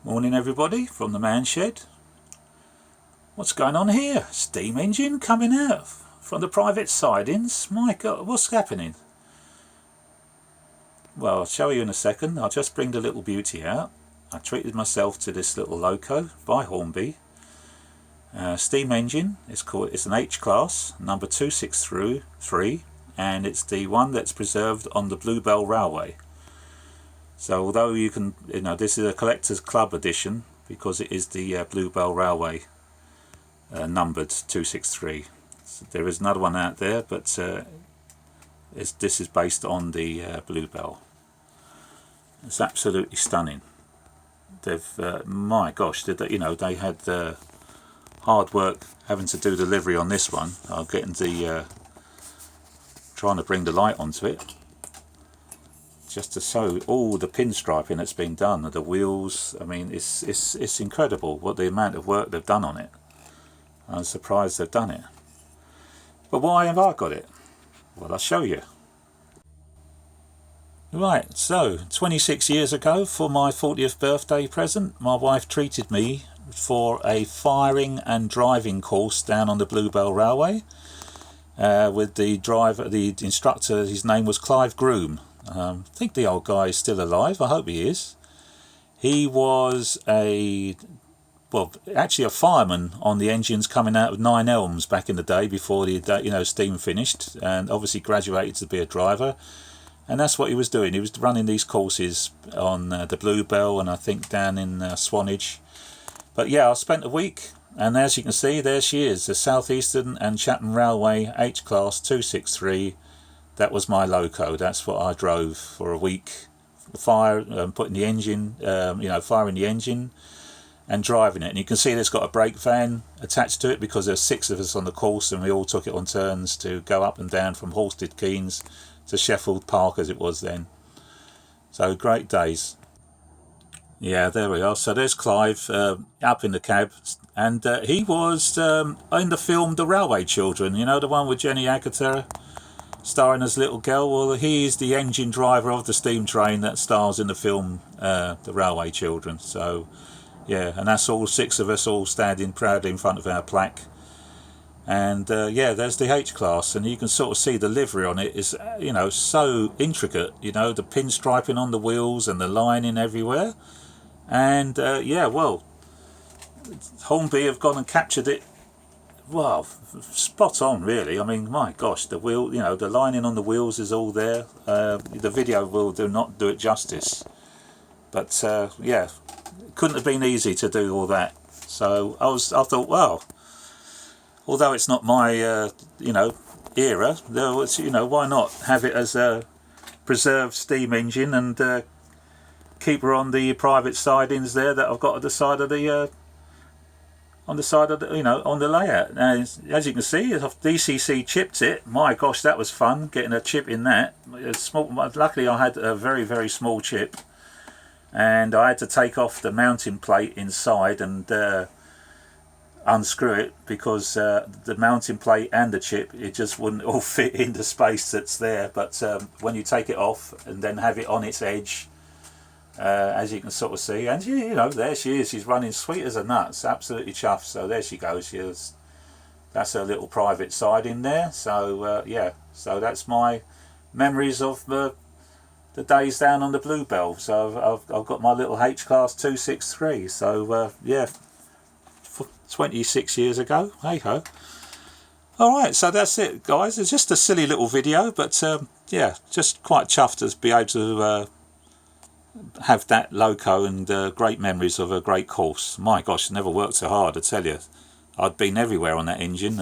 Morning everybody from the man shed. What's going on here? Steam engine coming out from the private sidings. My God, what's happening? Well, I'll show you in a second. I'll just bring the little beauty out. I treated myself to this little loco by Hornby. Steam engine. It's an H class, number 263, and it's the one that's preserved on the Bluebell Railway. So although you can, this is a collector's club edition because it is the Bluebell Railway numbered 263. So there is another one out there, but this is based on the Bluebell. It's absolutely stunning. They've, my gosh, they had hard work having to do delivery on this one. I'm getting trying to bring the light onto it, just to show all the pinstriping that's been done, the wheels. I mean, it's incredible what the amount of work they've done on it. I'm surprised they've done it. But why have I got it? Well, I'll show you. Right, so 26 years ago, for my 40th birthday present, my wife treated me for a firing and driving course down on the Bluebell Railway with the instructor. His name was Clive Groom. I think the old guy is still alive. I hope he is. He was actually a fireman on the engines coming out of Nine Elms back in the day before the steam finished, and obviously graduated to be a driver. And that's what he was doing. He was running these courses on the Bluebell and I think down in Swanage. But yeah, I spent a week, and as you can see, there she is, the South Eastern and Chatham Railway H Class 263. That was my loco. That's what I drove for a week. Putting the engine, firing the engine and driving it. And you can see it's got a brake van attached to it because there's 6 of us on the course, and we all took it on turns to go up and down from Halstead Keynes to Sheffield Park as it was then. So great days. Yeah, there we are. So there's Clive up in the cab, and he was in the film The Railway Children, the one with Jenny Agutter starring as little girl. Well, he is the engine driver of the steam train that stars in the film The Railway Children. So yeah, and that's all 6 of us all standing proudly in front of our plaque. And there's the H class, and you can sort of see the livery on it is so intricate, the pinstriping on the wheels and the lining everywhere. And Hornby have gone and captured it. Well, spot on, really. I mean, my gosh, the wheel, the lining on the wheels is all there. The video will not do it justice. But couldn't have been easy to do all that. So I thought, well, although it's not my era, why not have it as a preserved steam engine and keep her on the private sidings there that I've got at the side of the on the layout. Now, as you can see, DCC chipped it. My gosh, that was fun getting a chip in that. Luckily I had a very, very small chip, and I had to take off the mounting plate inside and unscrew it because the mounting plate and the chip, it just wouldn't all fit in the space that's there. But when you take it off and then have it on its edge, as you can sort of see, and there she is. She's running sweet as a nut. It's absolutely chuffed. So there she goes. That's her little private siding there. So so that's my memories of the days down on the Bluebell. So I've got my little H class 263. So 26 years ago. Hey ho. Alright, so that's it, guys. It's just a silly little video, but just quite chuffed to be able to have that loco and great memories of a great course. My gosh, never worked so hard, I tell you. I'd been everywhere on that engine.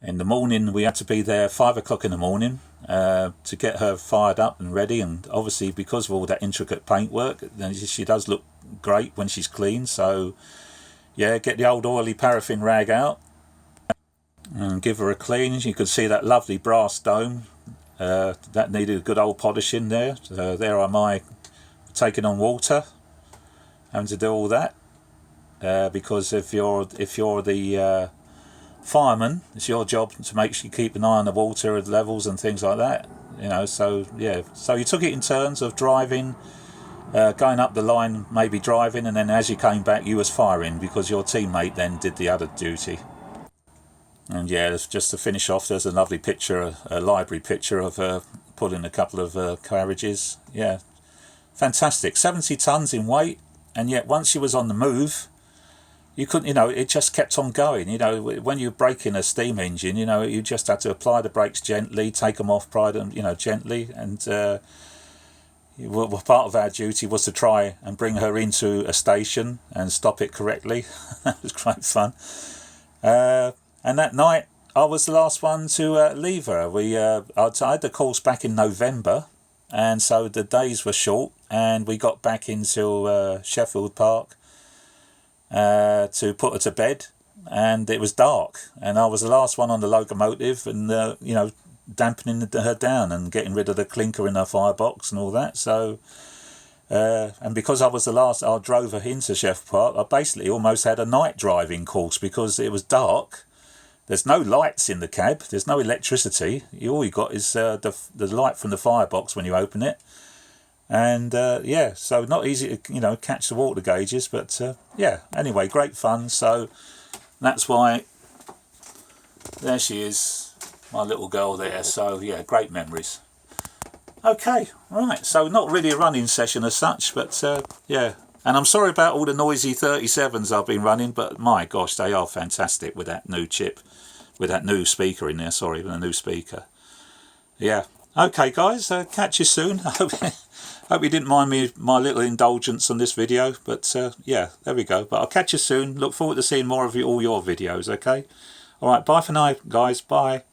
In the morning, we had to be there 5 o'clock in the morning to get her fired up and ready, and obviously because of all that intricate paintwork, then she does look great when she's clean. So get the old oily paraffin rag out and give her a clean. You can see that lovely brass dome that needed a good old polishing there. There am I taking on water, having to do all that because if you're the fireman, it's your job to make sure you keep an eye on the water levels and things like that. So you took it in turns of driving going up the line, maybe driving, and then as you came back you was firing because your teammate then did the other duty. And yeah, just to finish off, there's a lovely picture, a library picture of her pulling a couple of carriages. Yeah, fantastic. 70 tons in weight, and yet once she was on the move, you couldn't, it just kept on going. When you're braking a steam engine, you just had to apply the brakes gently, take them off, pry them, gently. And part of our duty was to try and bring her into a station and stop it correctly. That was great fun. And that night, I was the last one to leave her. I had the course back in November, and so the days were short, and we got back into Sheffield Park to put her to bed, and it was dark, and I was the last one on the locomotive, and dampening her down and getting rid of the clinker in her firebox and all that. So and because I was the last, I drove her into Sheffield Park. I basically almost had a night driving course because it was dark. There's no lights in the cab. There's no electricity. All you got is the light from the firebox when you open it. And yeah, so not easy to catch the water gauges, but yeah. Anyway, great fun. So that's why there she is, my little girl there. So yeah, great memories. Okay, right. So not really a running session as such, but yeah. And I'm sorry about all the noisy 37s I've been running, but my gosh, they are fantastic with that new chip, with that new speaker in there. Sorry, with a new speaker. Yeah. Okay, guys. Catch you soon. Hope you didn't mind my little indulgence on this video, but yeah, there we go. But I'll catch you soon. Look forward to seeing more of all your videos. Okay. All right. Bye for now, guys. Bye.